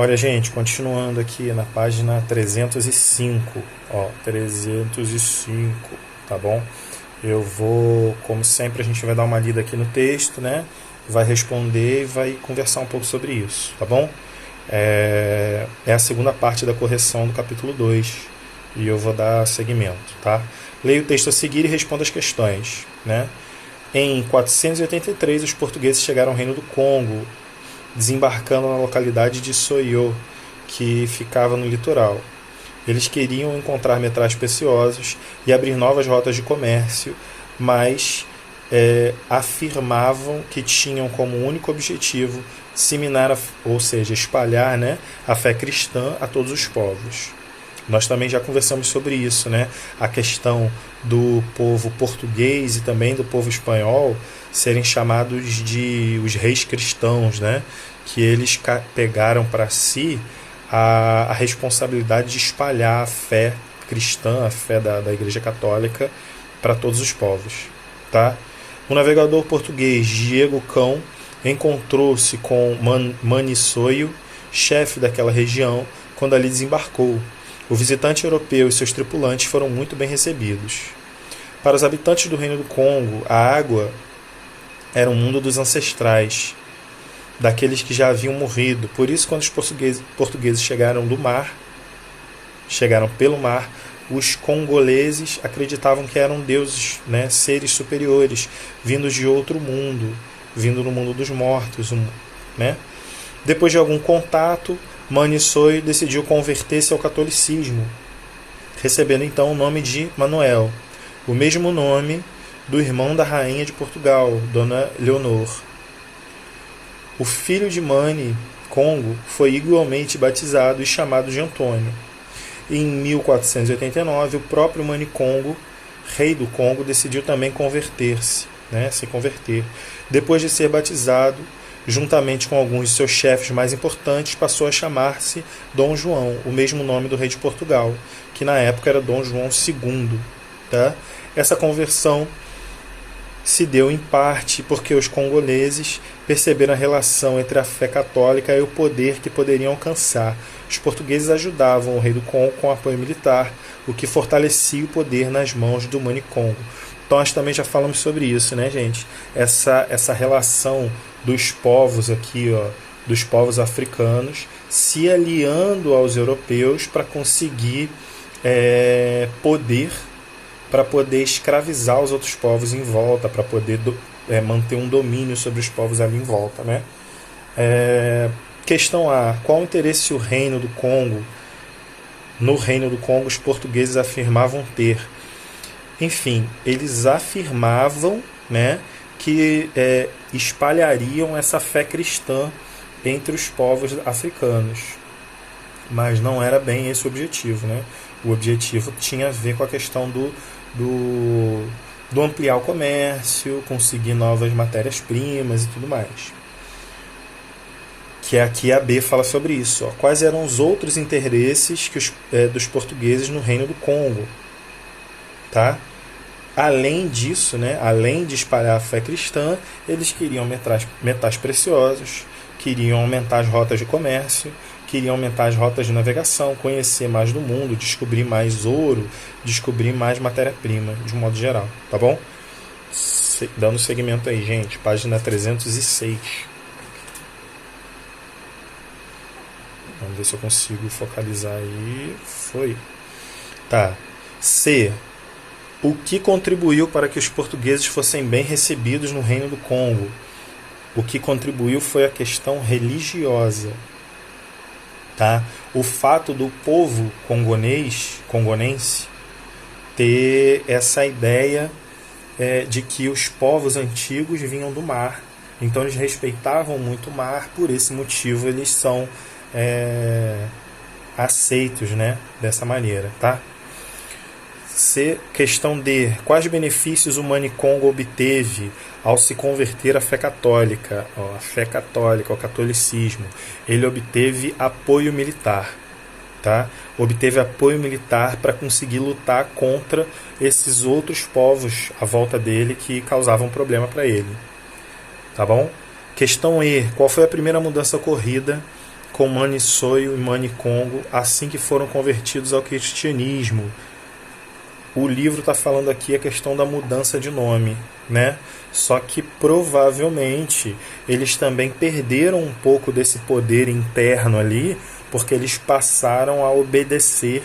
Olha, gente, continuando aqui na página 305, ó, 305, tá bom? Eu vou, como sempre, a gente vai dar uma lida aqui no texto, né? Vai responder e vai conversar um pouco sobre isso, tá bom? É a segunda parte da correção do capítulo 2 e eu vou dar seguimento, tá? Leia o texto a seguir e responda as questões, né? Em 483, os portugueses chegaram ao Reino do Congo, desembarcando na localidade de Soyo, que ficava no litoral. Eles queriam encontrar metais preciosos e abrir novas rotas de comércio, mas afirmavam que tinham como único objetivo disseminar, ou seja, espalhar, né, a fé cristã a todos os povos. Nós também já conversamos sobre isso, né? A questão do povo português e também do povo espanhol serem chamados de os reis cristãos, né? Que eles pegaram para si a responsabilidade de espalhar a fé cristã, a fé da Igreja Católica, para todos os povos, tá? O navegador português Diego Cão encontrou-se com Maniçoio, chefe daquela região, quando ali desembarcou. O visitante europeu e seus tripulantes foram muito bem recebidos. Para os habitantes do Reino do Congo, a água era um mundo dos ancestrais, daqueles que já haviam morrido. Por isso, quando os portugueses chegaram pelo mar, os congoleses acreditavam que eram deuses, né, seres superiores, vindos de outro mundo, vindo do mundo dos mortos, né? Depois de algum contato, Maniçoio decidiu converter-se ao catolicismo, recebendo então o nome de Manuel, o mesmo nome do irmão da rainha de Portugal, Dona Leonor. O filho de Mani Congo foi igualmente batizado e chamado de Antônio. Em 1489, o próprio Mani Congo, rei do Congo, decidiu também se converter. Depois de ser batizado, juntamente com alguns de seus chefes mais importantes, passou a chamar-se Dom João, o mesmo nome do rei de Portugal, que na época era Dom João II. Tá? Essa conversão se deu em parte porque os congoleses perceberam a relação entre a fé católica e o poder que poderiam alcançar. Os portugueses ajudavam o rei do Congo com apoio militar, o que fortalecia o poder nas mãos do Mani Congo. Então nós também já falamos sobre isso, né, gente? Essa relação dos povos aqui, ó, dos povos africanos, se aliando aos europeus para conseguir poder, para poder escravizar os outros povos em volta, para poder manter um domínio sobre os povos ali em volta, né? Questão A. Qual o interesse o Reino do Congo? No Reino do Congo, os portugueses afirmavam ter. Enfim, eles afirmavam, né, que espalhariam essa fé cristã entre os povos africanos. Mas não era bem esse o objetivo, né? O objetivo tinha a ver com a questão do ampliar o comércio, conseguir novas matérias-primas e tudo mais. Que aqui a B fala sobre isso. Ó. Quais eram os outros interesses dos portugueses no Reino do Congo? Tá? Além disso, né, além de espalhar a fé cristã, eles queriam metais preciosos, queriam aumentar as rotas de comércio, queriam aumentar as rotas de navegação, conhecer mais do mundo, descobrir mais ouro, descobrir mais matéria-prima, de um modo geral, tá bom? Dando seguimento aí, gente, página 306. Vamos ver se eu consigo focalizar aí. Foi. Tá. C. O que contribuiu para que os portugueses fossem bem recebidos no Reino do Congo? O que contribuiu foi a questão religiosa. Tá? O fato do povo congonense ter essa ideia de que os povos antigos vinham do mar. Então eles respeitavam muito o mar, por esse motivo eles são aceitos, né, dessa maneira. Tá? Questão D. Quais benefícios o Mani Congo obteve ao se converter à fé católica? A fé católica, ao catolicismo. Ele obteve apoio militar. Tá? Obteve apoio militar para conseguir lutar contra esses outros povos à volta dele que causavam problema para ele. Tá bom? Questão E. Qual foi a primeira mudança ocorrida com Maniçoio e Manicongo assim que foram convertidos ao cristianismo. O livro está falando aqui a questão da mudança de nome, né? Só que provavelmente eles também perderam um pouco desse poder interno ali, porque eles passaram a obedecer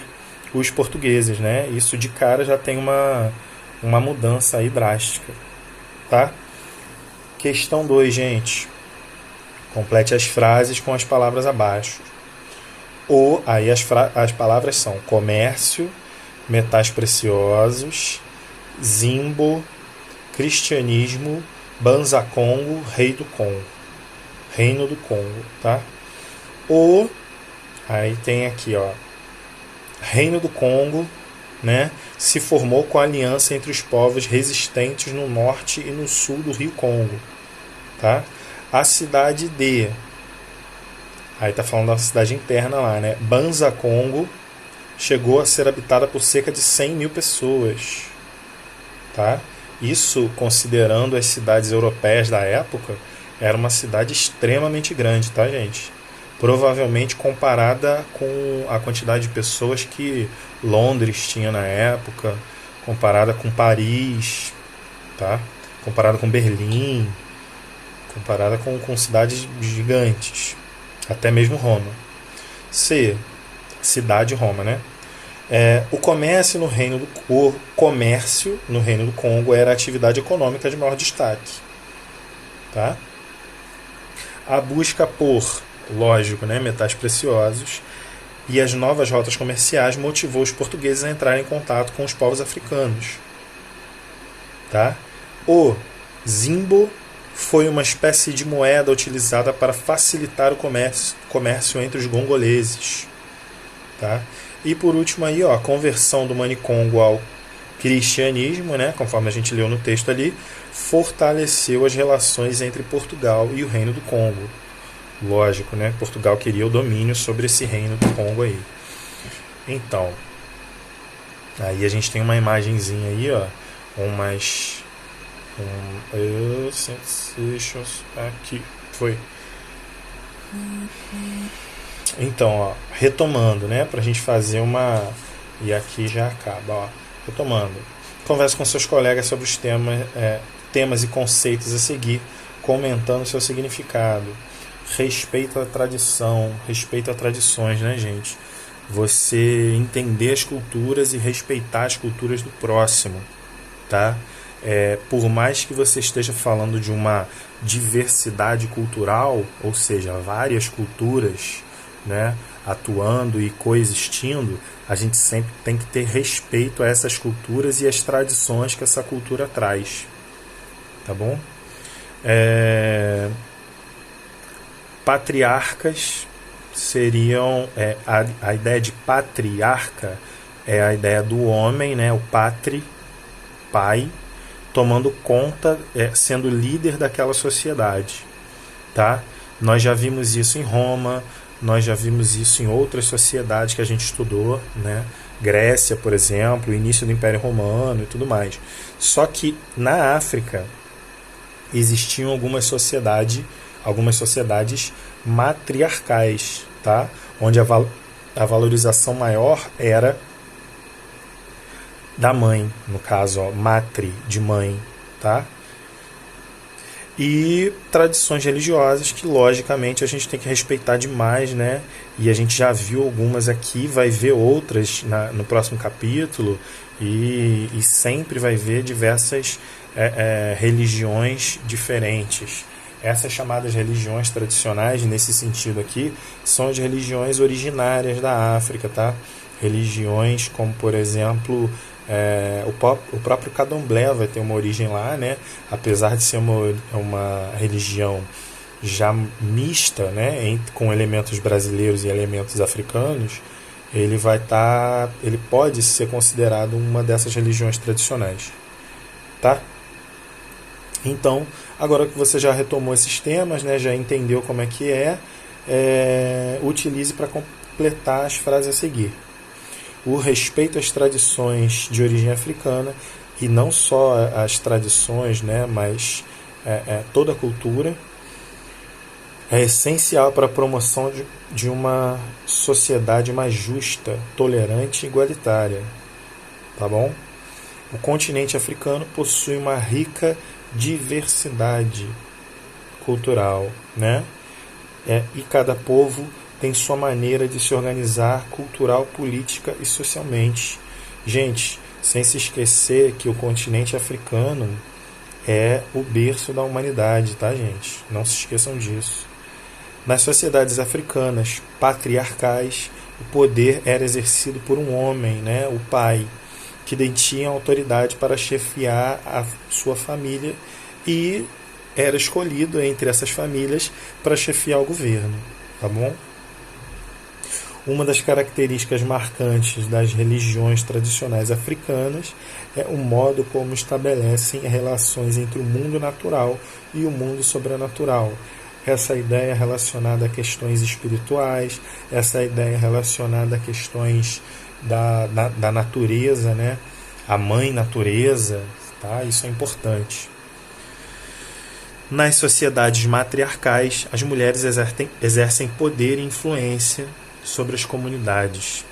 os portugueses, né? Isso de cara já tem uma mudança aí drástica, tá? Questão 2, gente. Complete as frases com as palavras abaixo. Aí as palavras são comércio, metais preciosos, Zimbo, cristianismo, Banza-Congo, reino do Congo, tá? Aí tem aqui, ó, reino do Congo, né, se formou com a aliança entre os povos resistentes no norte e no sul do rio Congo, tá? A cidade de, aí tá falando da cidade interna lá, né, Banza-Congo, chegou a ser habitada por cerca de 100 mil pessoas, tá? Isso, considerando as cidades europeias da época, era uma cidade extremamente grande, tá, gente? Provavelmente comparada com a quantidade de pessoas que Londres tinha na época, comparada com Paris, tá? Comparada com Berlim, comparada com cidades gigantes, até mesmo Roma. Cidade Roma, né? O comércio no reino do Congo era a atividade econômica de maior destaque, tá? A busca por, lógico, né, metais preciosos e as novas rotas comerciais motivou os portugueses a entrarem em contato com os povos africanos, tá? O Zimbo foi uma espécie de moeda utilizada para facilitar o comércio entre os gongoleses, tá? E por último aí, ó, a conversão do Manicongo ao cristianismo, né, conforme a gente leu no texto ali, fortaleceu as relações entre Portugal e o Reino do Congo. Lógico, né? Portugal queria o domínio sobre esse Reino do Congo aí. Então, aí a gente tem uma imagenzinha aí, ó, aqui foi. Então, ó, retomando, né, pra gente fazer uma, e aqui já acaba, ó, retomando. Converse com seus colegas sobre os temas e conceitos a seguir, comentando seu significado. Respeito à tradição, respeito a tradições, né, gente? Você entender as culturas e respeitar as culturas do próximo, tá? Por mais que você esteja falando de uma diversidade cultural, ou seja, várias culturas, né, atuando e coexistindo, a gente sempre tem que ter respeito a essas culturas e as tradições que essa cultura traz, tá bom? Patriarcas seriam, a ideia de patriarca é a ideia do homem, né, o pai, tomando conta, sendo líder daquela sociedade, tá? Nós já vimos isso em Roma, nós já vimos isso em outras sociedades que a gente estudou, né? Grécia, por exemplo, o início do Império Romano e tudo mais. Só que na África existiam algumas sociedades matriarcais, tá? Onde a valorização maior era da mãe, no caso, ó, matri, de mãe, tá? E tradições religiosas que, logicamente, a gente tem que respeitar demais, né? E a gente já viu algumas aqui, vai ver outras no próximo capítulo, e sempre vai ver diversas religiões diferentes. Essas chamadas religiões tradicionais, nesse sentido aqui, são as religiões originárias da África, tá? Religiões como, por exemplo, o próprio Candomblé vai ter uma origem lá, né? Apesar de ser uma religião já mista, né? Com elementos brasileiros e elementos africanos, ele pode ser considerado uma dessas religiões tradicionais, tá? Então, agora que você já retomou esses temas, né, já entendeu como é que utilize para completar as frases a seguir. O respeito às tradições de origem africana, e não só as tradições, né, mas toda a cultura. é essencial para a promoção de uma sociedade mais justa, tolerante e igualitária. Tá bom? O continente africano possui uma rica diversidade cultural, né? E cada povo tem sua maneira de se organizar cultural, política e socialmente. Gente, sem se esquecer que o continente africano é o berço da humanidade, tá, gente? Não se esqueçam disso. Nas sociedades africanas patriarcais, o poder era exercido por um homem, né, o pai, que detinha autoridade para chefiar a sua família e era escolhido entre essas famílias para chefiar o governo, tá bom? Uma das características marcantes das religiões tradicionais africanas é o modo como estabelecem relações entre o mundo natural e o mundo sobrenatural. Essa ideia relacionada a questões espirituais, essa ideia relacionada a questões da natureza, né? A mãe natureza, tá? Isso é importante. Nas sociedades matriarcais, as mulheres exercem poder e influência sobre as comunidades.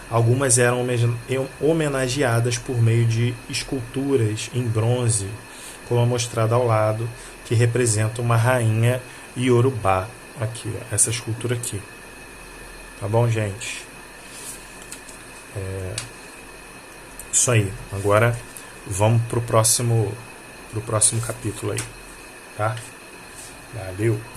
Algumas eram homenageadas por meio de esculturas em bronze, como é mostrado ao lado, que representa uma rainha iorubá. Aqui, ó, essa escultura aqui. Tá bom, gente? Isso aí. Agora vamos pro próximo capítulo aí, tá? Valeu!